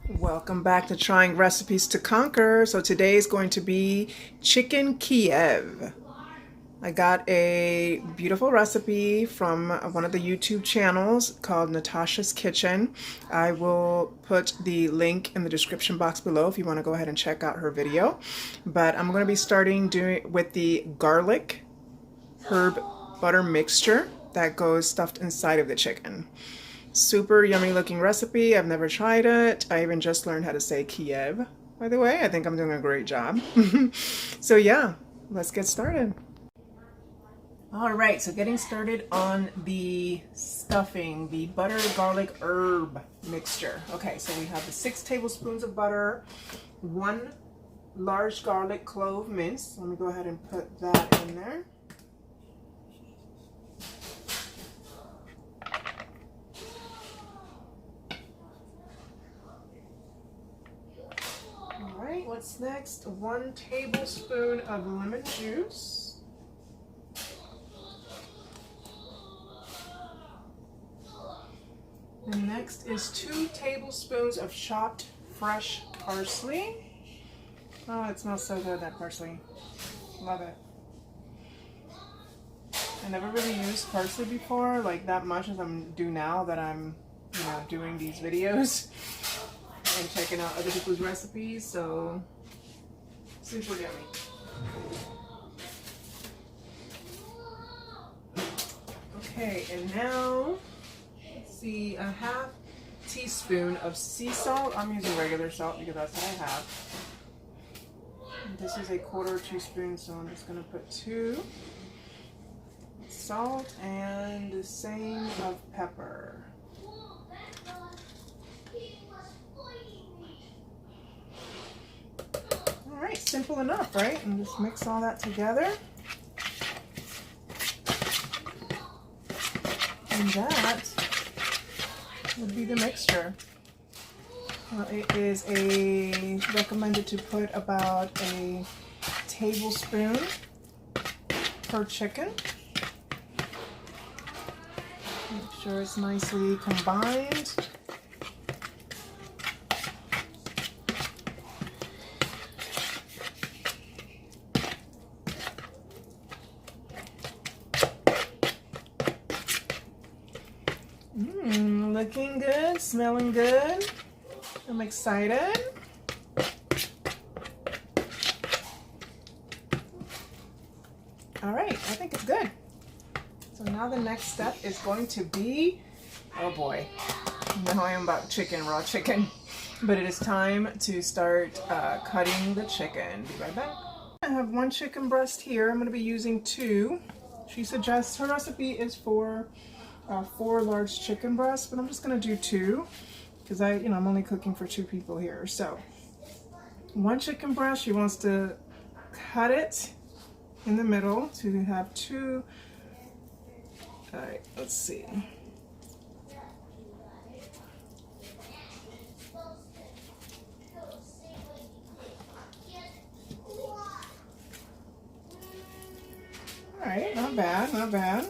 Welcome back to Trying Recipes to Conquer. So today is going to be chicken Kiev. I got a beautiful recipe from one of the YouTube channels called Natasha's Kitchen. I will put the link in the description box below if you want to go ahead and check out her video. But I'm going to be starting with the garlic herb butter mixture that goes stuffed inside of the chicken. Super yummy looking recipe. I've never tried it. I even just learned how to say Kiev, by the way. I think I'm doing a great job. So yeah, let's get started. All right, so getting started on the stuffing, the butter garlic herb mixture. Okay, so we have the 6 tablespoons of butter, 1 large garlic clove minced. Let me go ahead and put that in there. What's next? 1 tablespoon of lemon juice. And next is 2 tablespoons of chopped fresh parsley. Oh, it smells so good, that parsley. Love it. I never really used parsley before, like that much as I'm do now that I'm, doing these videos and checking out other people's recipes, so super yummy. Okay, and now let's see, a half teaspoon of sea salt. I'm using regular salt because that's what I have. And this is a 1/4 teaspoon, so I'm just going to put 2 salt and the same of pepper. Alright, simple enough, right? And just mix all that together. And that would be the mixture. It is recommended to put about a tablespoon per chicken. Make sure it's nicely combined. Looking good, smelling good. I'm excited. All right, I think it's good. So now the next step is going to be, oh boy, now I am about chicken, raw chicken. But it is time to start cutting the chicken. Be right back. I have 1 chicken breast here. I'm going to be using 2. She suggests her recipe is for 4 large chicken breasts, but I'm just going to do 2 because I'm only cooking for 2 people here. So 1 chicken breast, she wants to cut it in the middle to have 2. All right, let's see. All right, not bad, not bad.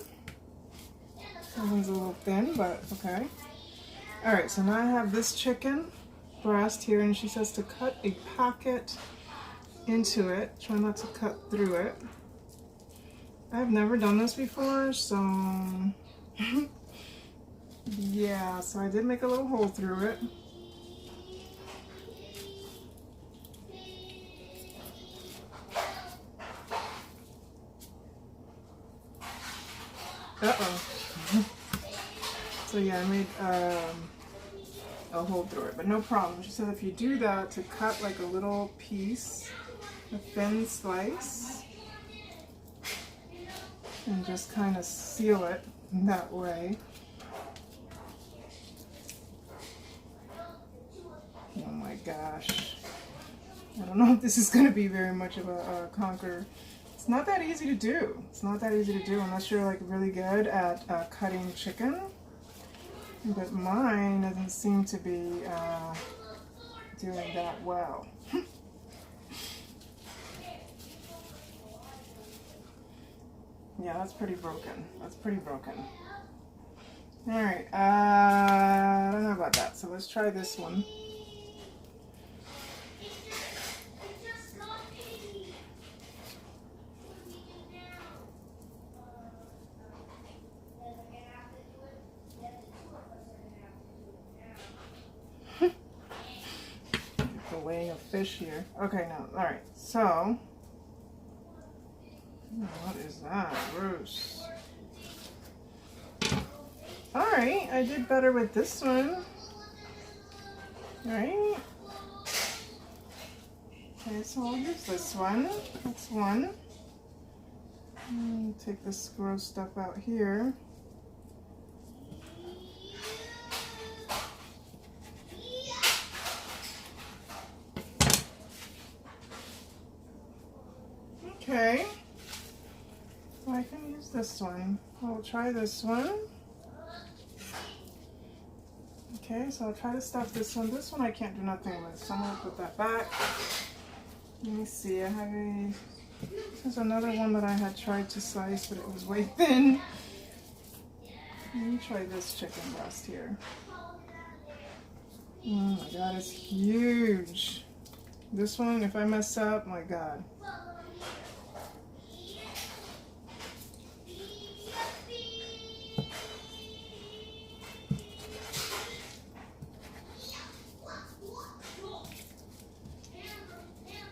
That one's a little thin, but okay. All right, so now I have this chicken breast here, and she says to cut a pocket into it. Try not to cut through it. I've never done this before, so yeah, so I did make a little hole through it. Uh-oh. So yeah, I made a hole through it, but no problem. She said if you do that, to cut like a little piece, a thin slice, and just kind of seal it that way. Oh my gosh. I don't know if this is going to be very much of a conquer. It's not that easy to do. It's not that easy to do unless you're like really good at cutting chicken. But mine doesn't seem to be doing that well. Yeah, that's pretty broken. That's pretty broken. Alright, I don't know about that. So let's try this one. fish here. Okay, no. All right. So, what is that? Gross. All right, I did better with this one. All right. Okay, so I'll use this one. That's one. Take this gross stuff out here. Okay. So I can use this one. I'll try this one. Okay, so I'll try to stuff this one. This one I can't do nothing with, so I'm gonna put that back. Let me see, I have a, this is another one that I had tried to slice, but it was way thin. Let me try this chicken breast here. Oh my God, it's huge. This one, if I mess up, my God.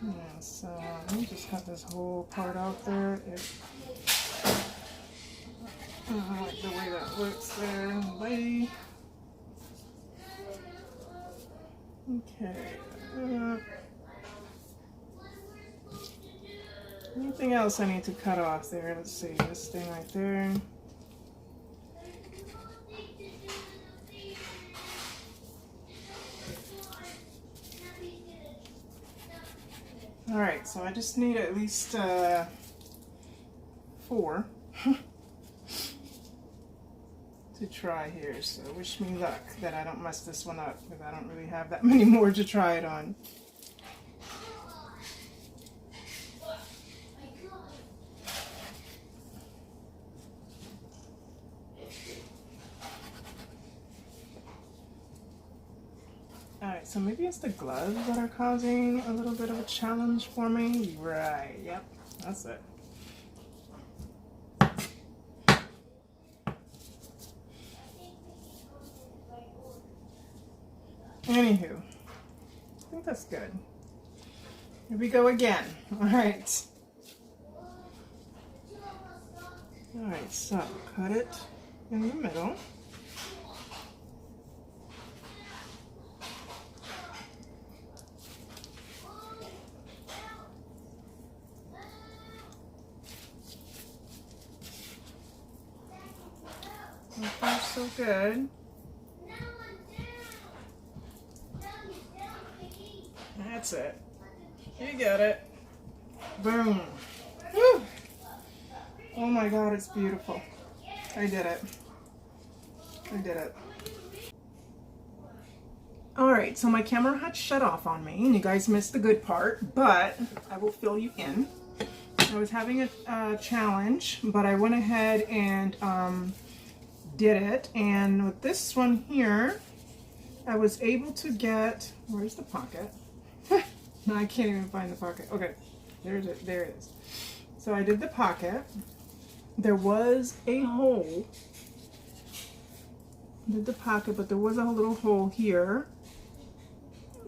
Yeah, so let me just cut this whole part out there. I don't like the way that looks there in the way. Okay. Anything else I need to cut off there? Let's see, this thing right there. All right, so I just need at least 4 to try here. So wish me luck that I don't mess this one up, because I don't really have that many more to try it on. Alright, so maybe it's the gloves that are causing a little bit of a challenge for me. Right, yep, that's it. Anywho, I think that's good. Here we go again. Alright. Alright, so cut it in the middle. So far, so good. That's it. You got it. Boom. Woo. Oh my God, it's beautiful. I did it. I did it. Alright, so my camera had shut off on me, and you guys missed the good part, but I will fill you in. I was having a challenge, but I went ahead and did it, and with this one here, I was able to get, where's the pocket? No, I can't even find the pocket. Okay, there it is. So I did the pocket. There was a hole. Did the pocket, but there was a little hole here.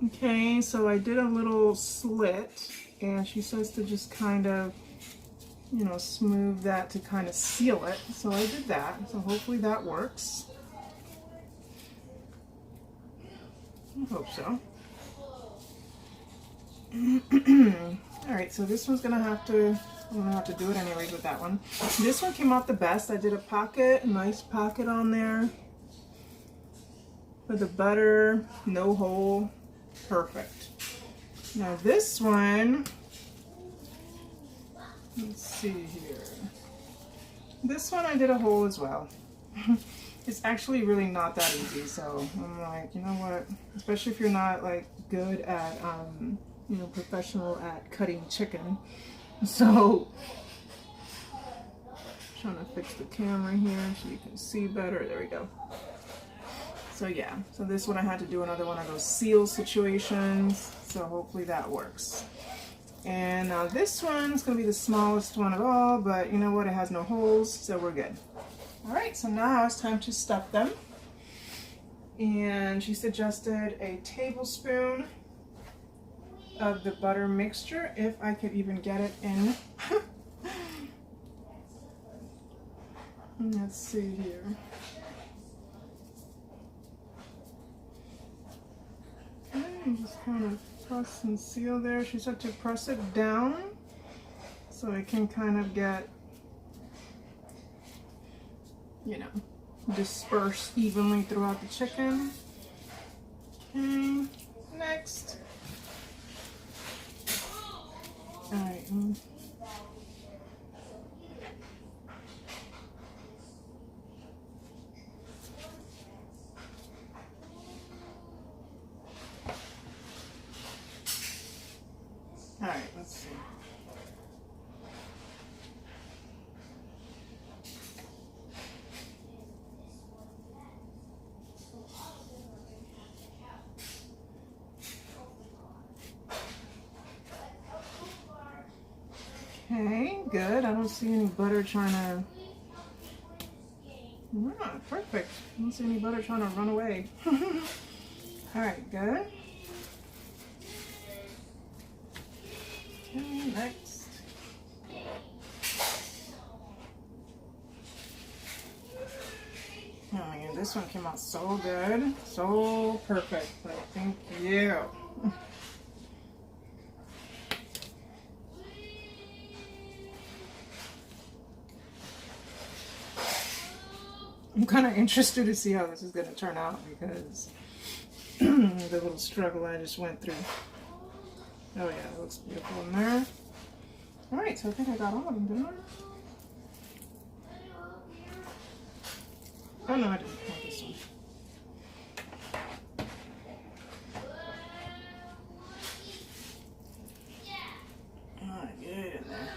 Okay, so I did a little slit, and she says to just kind of, you know, smooth that to kind of seal it. So I did that. So hopefully that works. I hope so. Alright, so this one's gonna have to, I'm gonna have to do it anyways with that one. This one came out the best. I did a pocket, a nice pocket on there with the butter, no hole, perfect. Now this one, let's see here. This one I did a hole as well. It's actually really not that easy, so I'm like, you know what, especially if you're not like good at you know, professional at cutting chicken. So, trying to fix the camera here so you can see better. There we go. So yeah, so this one I had to do another one of those seal situations. So hopefully that works. And now this one's gonna be the smallest one of all, but you know what? It has no holes, so we're good. All right, so now it's time to stuff them. And she suggested a tablespoon of the butter mixture, if I could even get it in. Let's see here. Okay, just kind of press and seal there. She said to press it down so it can kind of get, you know, dispersed evenly throughout the chicken. Okay, next. All right. All right, let's see. Okay, good. I don't see any butter trying to... Ah, perfect. I don't see any butter trying to run away. All right, good. Okay, next. Oh man, this one came out so good. So perfect. Like, thank you. I'm kind of interested to see how this is going to turn out because the little struggle I just went through. Oh yeah, it looks beautiful in there. All right, so I think I got all of them, didn't I? Oh no, I didn't. Not this one. All right, get it in there.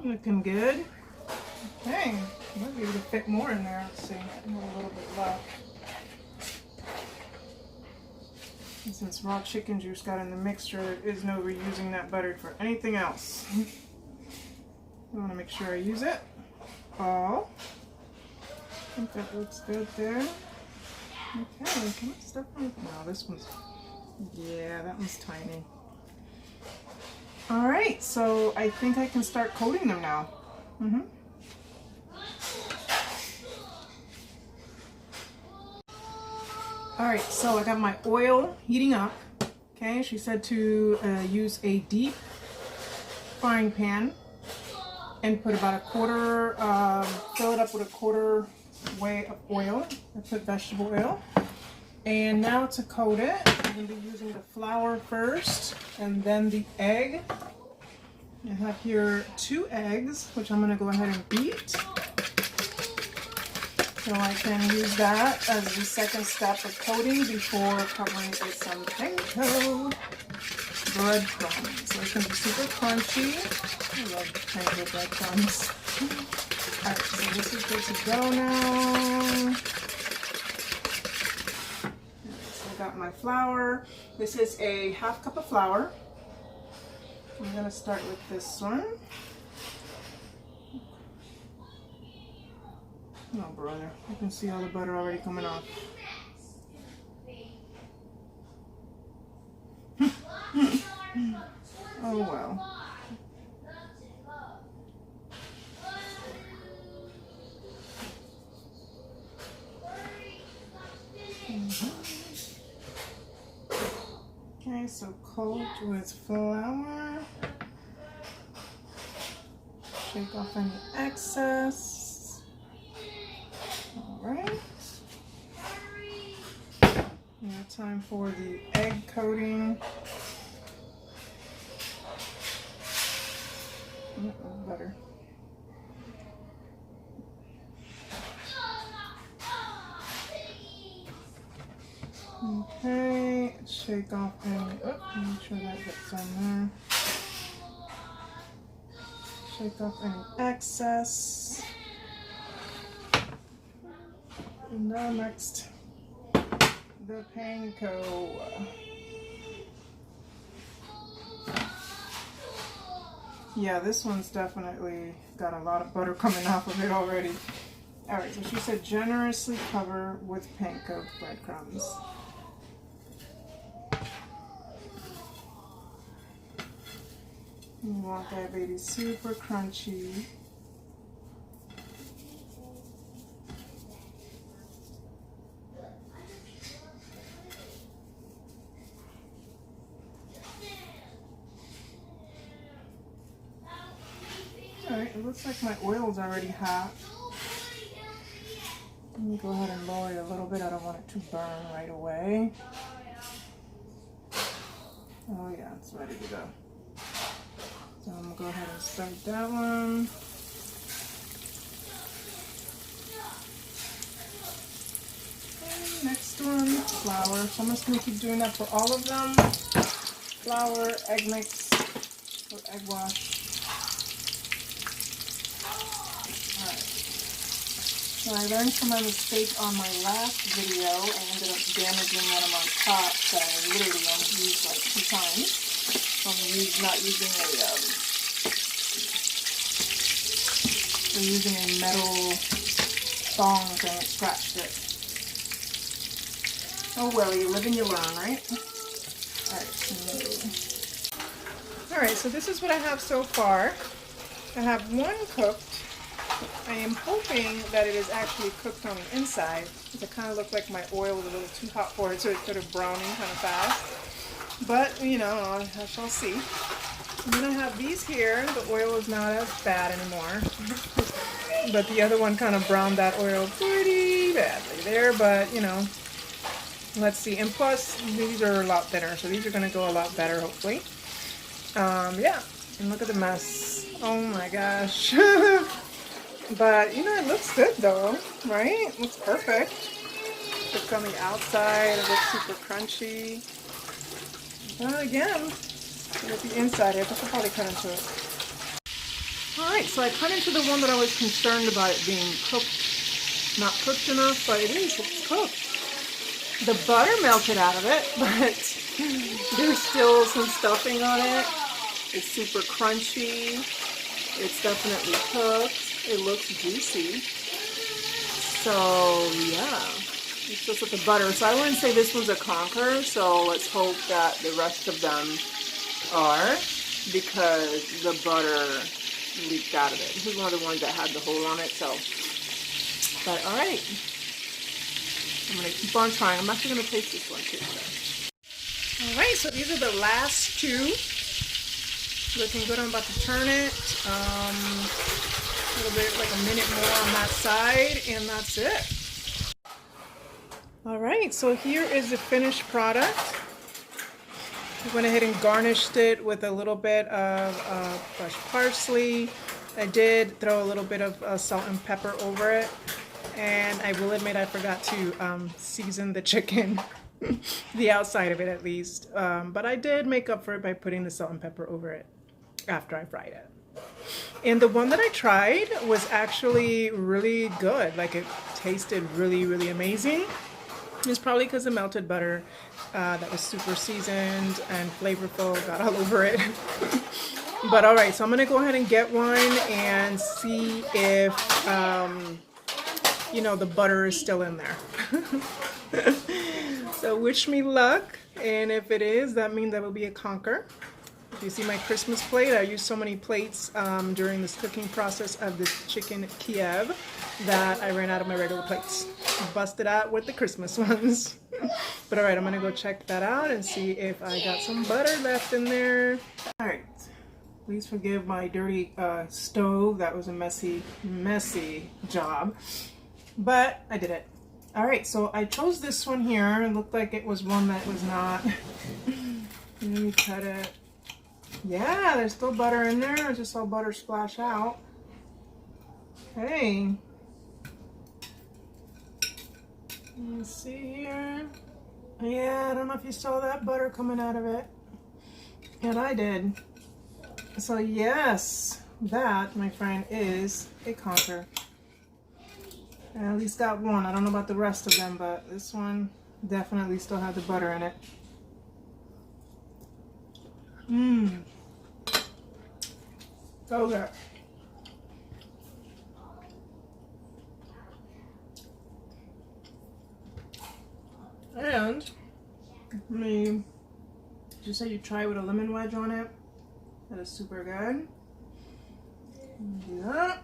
Looking good. Okay, might be able to fit more in there. Let's see, I have a little bit left. And since raw chicken juice got in the mixture, there is no reusing that butter for anything else. I want to make sure I use it all. I think that looks good there. Okay, can I step on? No, this one's, yeah, that one's tiny. All right, so I think I can start coating them now. All right, so I got my oil heating up. Okay, she said to use a deep frying pan and put about a quarter, fill it up with a quarter weight of oil. I put vegetable oil. And now to coat it, I'm going to be using the flour first and then the egg. I have here 2 eggs, which I'm going to go ahead and beat. So I can use that as the second step of coating before covering it with some panko breadcrumbs. So it's going to be super crunchy. I love panko breadcrumbs. Alright, so this is good to go now. So I got my flour. This is a 1/2 cup of flour. I'm going to start with this one. Oh brother, you can see all the butter already coming off. Oh well. Okay, so coat with flour. Shake off any excess. Alright. Now time for the egg coating. Butter. Okay, shake off any, make sure that gets on there. Shake off any excess. And now next, the panko. Yeah, this one's definitely got a lot of butter coming off of it already. Alright, so she said generously cover with panko breadcrumbs. You want that baby super crunchy. Alright, it looks like my oil's already hot. Let me go ahead and lower it a little bit. I don't want it to burn right away. Oh yeah, it's ready to go. So I'm going to go ahead and start that one. And next one, flour. So I'm just going to keep doing that for all of them. Flour, egg mix, or egg wash. So I learned from my mistake on my last video. I ended up damaging one of my pots that I literally only used like 2 times. So I'm not using a metal thong and it scratched it. Oh well, you live and you learn, right? Alright, so this is what I have so far. I have one cooked. I am hoping that it is actually cooked on the inside, because it kind of looked like my oil was a little too hot for it, so it started browning kind of fast. But, you know, I shall see. And then I have these here. The oil is not as bad anymore. But the other one kind of browned that oil pretty badly there, but, you know, let's see. And plus, these are a lot thinner, so these are going to go a lot better, hopefully. Yeah, and look at the mess. Oh my gosh. But, you know, it looks good though, right? It looks perfect. It's on the outside, it looks super crunchy. But again, with the inside, I have to probably cut into it. Alright, so I cut into the one that I was concerned about it being cooked. Not cooked enough, but it's cooked. The butter melted out of it, but there's still some stuffing on it. It's super crunchy. It's definitely cooked. It looks juicy. So yeah, it's just with the butter. So I wouldn't say this was a conquer. So let's hope that the rest of them are, because the butter leaked out of it. This is one of the ones that had the hole on it. So, but all right, I'm gonna keep on trying. I'm actually gonna taste this one too. So. All right, so these are the last 2. Looking good. I'm about to turn it. A little bit, like a minute more on that side, and that's it. All right, so here is the finished product. I went ahead and garnished it with a little bit of fresh parsley. I did throw a little bit of salt and pepper over it, and I will admit I forgot to season the chicken, the outside of it at least, but I did make up for it by putting the salt and pepper over it after I fried it. And the one that I tried was actually really good. Like, it tasted really, really amazing. It's probably because the melted butter that was super seasoned and flavorful got all over it. But all right, so I'm gonna go ahead and get one and see if you know, the butter is still in there. So wish me luck, and if it is, that means that will be a conquer. If you see my Christmas plate, I used so many plates during this cooking process of this chicken Kiev that I ran out of my regular plates. Busted out with the Christmas ones. But alright, I'm gonna go check that out and see if I got some butter left in there. Alright, please forgive my dirty stove. That was a messy job, but I did it. Alright, so I chose this one here. It looked like it was one that was not. Let me cut it. Yeah, there's still butter in there. I just saw butter splash out. Hey. Let's see here. Yeah, I don't know if you saw that butter coming out of it. And I did. So yes, that, my friend, is a conquer. I at least got one. I don't know about the rest of them, but this one Definitely still have the butter in it. Mmm. So good. And let me just say you try it with a lemon wedge on it. That is super good. Do that.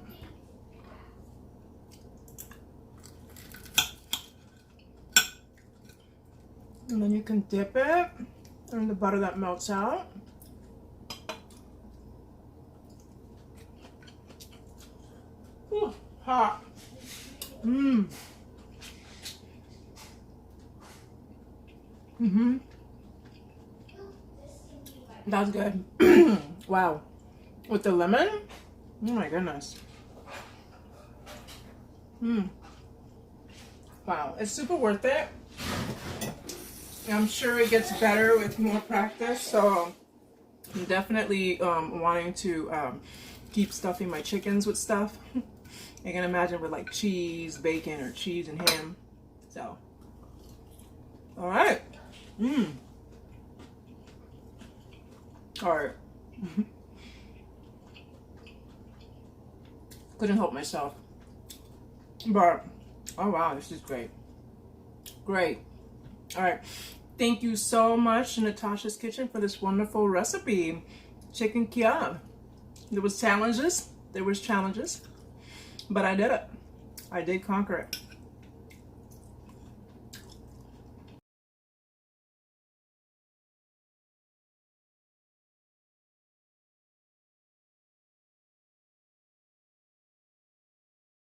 And then you can dip it in the butter that melts out. Ooh, hot. Mmm. Mm-hmm. That's good. Wow. With the lemon? Oh my goodness. Mmm. Wow. It's super worth it. I'm sure it gets better with more practice. So I'm definitely wanting to keep stuffing my chickens with stuff. I can imagine with like cheese, bacon, or cheese and ham. So, all right. Mmm. All right. Couldn't help myself. But, oh wow, this is great. Great. All right. Thank you so much, Natasha's Kitchen, for this wonderful recipe. Chicken Kiev. There was challenges, but I did it. I did conquer it.